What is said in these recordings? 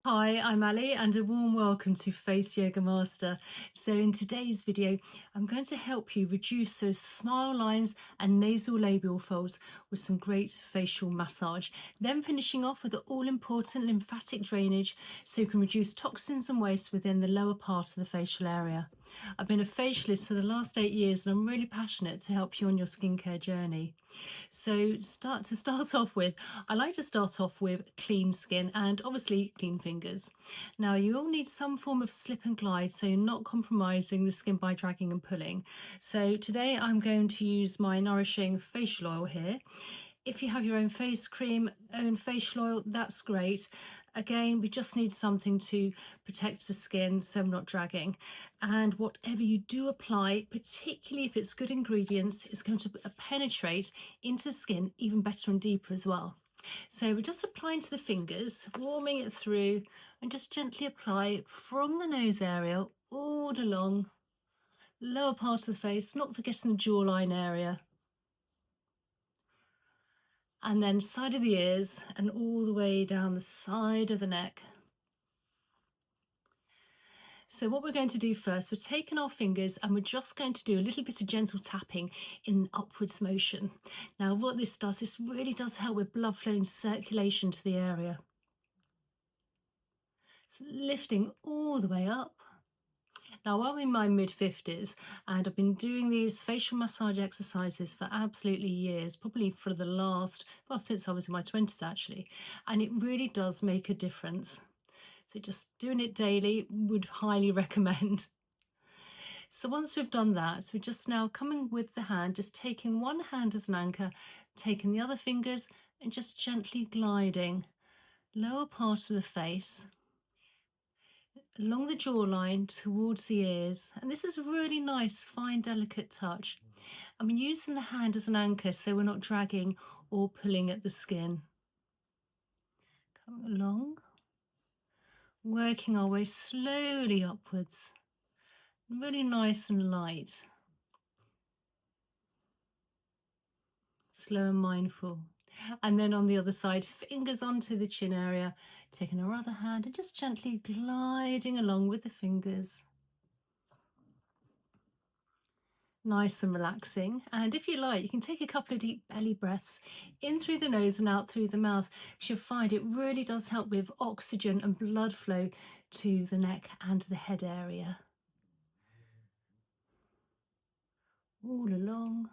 Hi, I'm Ali and a warm welcome to Face Yoga Master. So in today's video, I'm going to help you reduce those smile lines and nasal labial folds with some great facial massage. Then finishing off with the all-important lymphatic drainage so you can reduce toxins and waste within the lower part of the facial area. I've been a facialist for the last 8 years and I'm really passionate to help you on your skincare journey. So to start off with, I like to start off with clean skin and obviously clean fingers. Now you all need some form of slip and glide so you're not compromising the skin by dragging and pulling. So today I'm going to use my nourishing facial oil here. If you have your own face cream, own facial oil, that's great. Again, we just need something to protect the skin so we're not dragging. And whatever you do apply, particularly if it's good ingredients, is going to penetrate into the skin even better and deeper as well. So we're just applying to the fingers, warming it through, and just gently apply from the nose area all along, lower part of the face, not forgetting the jawline area. And then side of the ears and all the way down the side of the neck. So what we're going to do first, we're taking our fingers and we're just going to do a little bit of gentle tapping in an upwards motion. Now what this does, this really does help with blood flow and circulation to the area. So lifting all the way up. Now I'm in my mid-50s and I've been doing these facial massage exercises for absolutely years, probably for the last, well, since I was in my 20s actually, and it really does make a difference. So just doing it daily would highly recommend. So once we've done that, we're just now coming with the hand, just taking one hand as an anchor, taking the other fingers and just gently gliding lower part of the face, along the jawline towards the ears. And this is a really nice, fine, delicate touch. I'm using the hand as an anchor so we're not dragging or pulling at the skin. Coming along, working our way slowly upwards, really nice and light, slow and mindful. And then on the other side, fingers onto the chin area, taking our other hand and just gently gliding along with the fingers. Nice and relaxing. And if you like, you can take a couple of deep belly breaths in through the nose and out through the mouth, because you'll find it really does help with oxygen and blood flow to the neck and the head area. All along.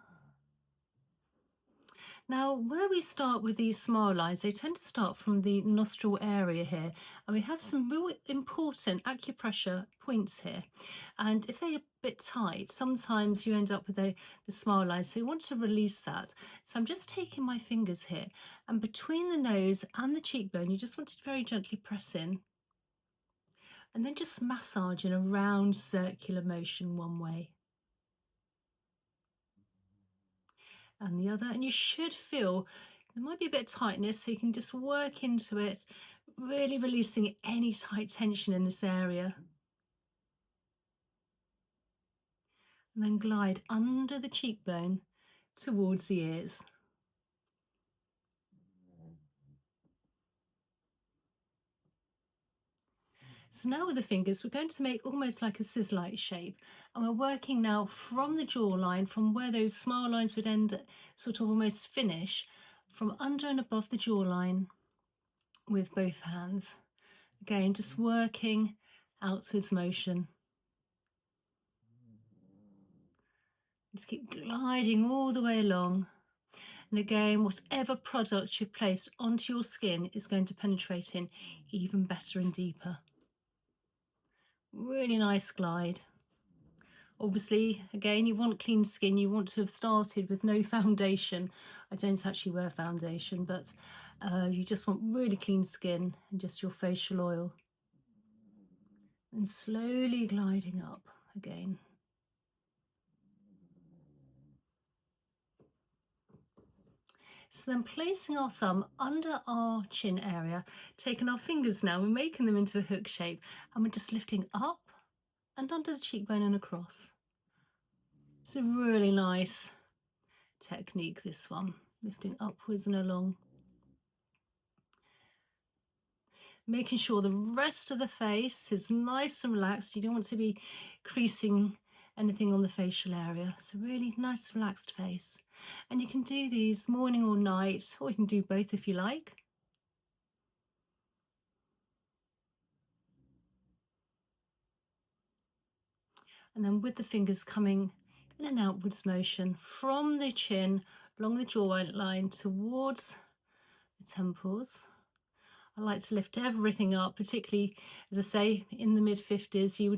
Now, where we start with these smile lines, they tend to start from the nostril area here, and we have some real important acupressure points here. And if they're a bit tight, sometimes you end up with the smile lines, so you want to release that. So I'm just taking my fingers here, and between the nose and the cheekbone, you just want to very gently press in, and then just massage in a round circular motion one way. And the other, and you should feel there might be a bit of tightness, so you can just work into it, really releasing any tight tension in this area. And then glide under the cheekbone towards the ears. So now with the fingers, we're going to make almost like a scissor-like shape, and we're working now from the jawline, from where those smile lines would end, sort of almost finish, from under and above the jawline with both hands. Again, just working outwards motion. Just keep gliding all the way along. And again, whatever product you've placed onto your skin is going to penetrate in even better and deeper. Really nice glide. Obviously, again, you want clean skin. You want to have started with no foundation. I don't actually wear foundation, but you just want really clean skin and just your facial oil. And slowly gliding up again. So then placing our thumb under our chin area, taking our fingers now, we're making them into a hook shape, and we're just lifting up and under the cheekbone and across. It's a really nice technique, this one, lifting upwards and along. making sure the rest of the face is nice and relaxed. You don't want to be creasing anything on the facial area. So really nice relaxed face. And you can do these morning or night, or you can do both if you like. And then with the fingers coming in an outwards motion from the chin along the jawline towards the temples. I like to lift everything up, particularly, as I say, in the mid-50s, you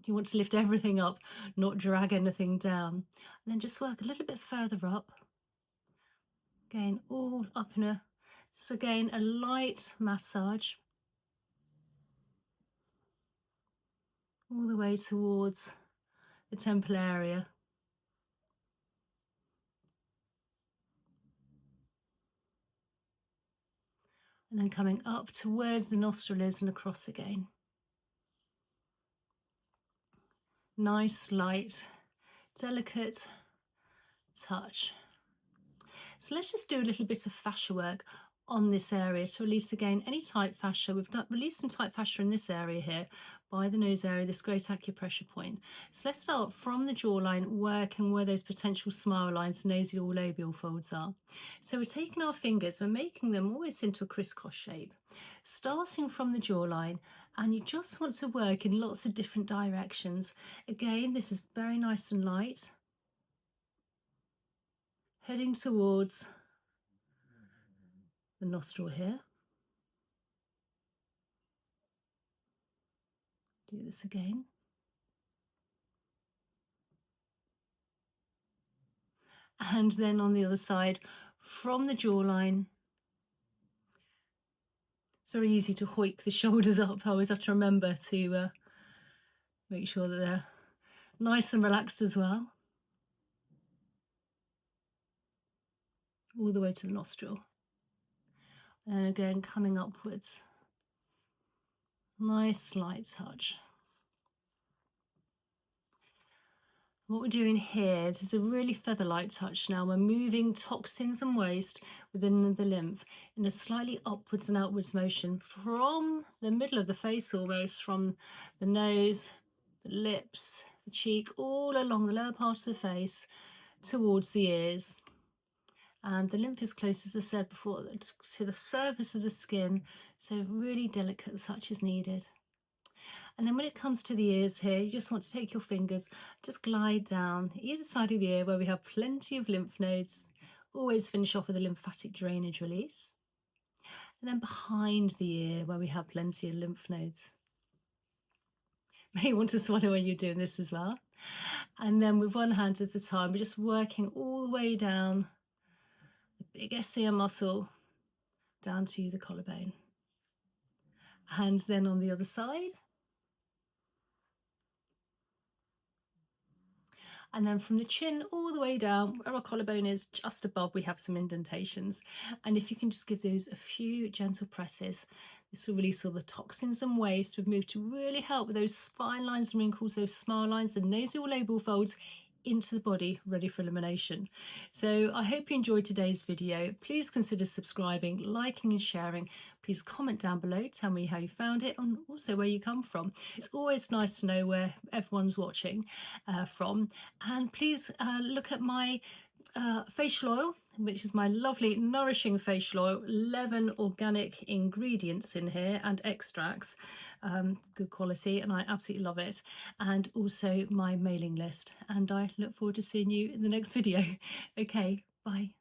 want to lift everything up, not drag anything down. And then just work a little bit further up. Again, all up in a, just again, a light massage. All the way towards the temple area. And then coming up towards the nostril is and across again. Nice, light, delicate touch. So let's just do a little bit of fascia work on this area to release again any tight fascia. We've released some tight fascia in this area here by the nose area, this great acupressure point. So let's start from the jawline, working where those potential smile lines, nasal or labial folds are. So we're taking our fingers, we're making them always into a crisscross shape, starting from the jawline, and you just want to work in lots of different directions. Again, this is very nice and light, heading towards the nostril here. Do this again. And then on the other side, from the jawline, it's very easy to hoik the shoulders up. I always have to remember to make sure that they're nice and relaxed as well. All the way to the nostril. And again, coming upwards. Nice light touch. What we're doing here, this is a really feather light touch now. We're moving toxins and waste within the lymph in a slightly upwards and outwards motion from the middle of the face, almost from the nose, the lips, the cheek, all along the lower part of the face towards the ears. And the lymph is close, as I said before, to the surface of the skin, so really delicate touch is needed. And then when it comes to the ears here, you just want to take your fingers, just glide down either side of the ear where we have plenty of lymph nodes. Always finish off with a lymphatic drainage release. And then behind the ear where we have plenty of lymph nodes. May want to swallow when you're doing this as well. And then with one hand at a time, we're just working all the way down the big SCM muscle down to the collarbone. And then on the other side. And then from the chin all the way down, where our collarbone is just above, we have some indentations. And if you can just give those a few gentle presses, this will release all the toxins and waste. We've moved to really help with those spine lines and wrinkles, those smile lines and nasal labial folds into the body, ready for elimination. So I hope you enjoyed today's video. Please consider subscribing, liking and sharing. Please comment down below, tell me how you found it and also where you come from. It's always nice to know where everyone's watching from. And please look at my facial oil, which is my lovely nourishing facial oil, 11 organic ingredients in here and extracts, good quality, and I absolutely love it. And also my mailing list, and I look forward to seeing you in the next video. Okay, bye.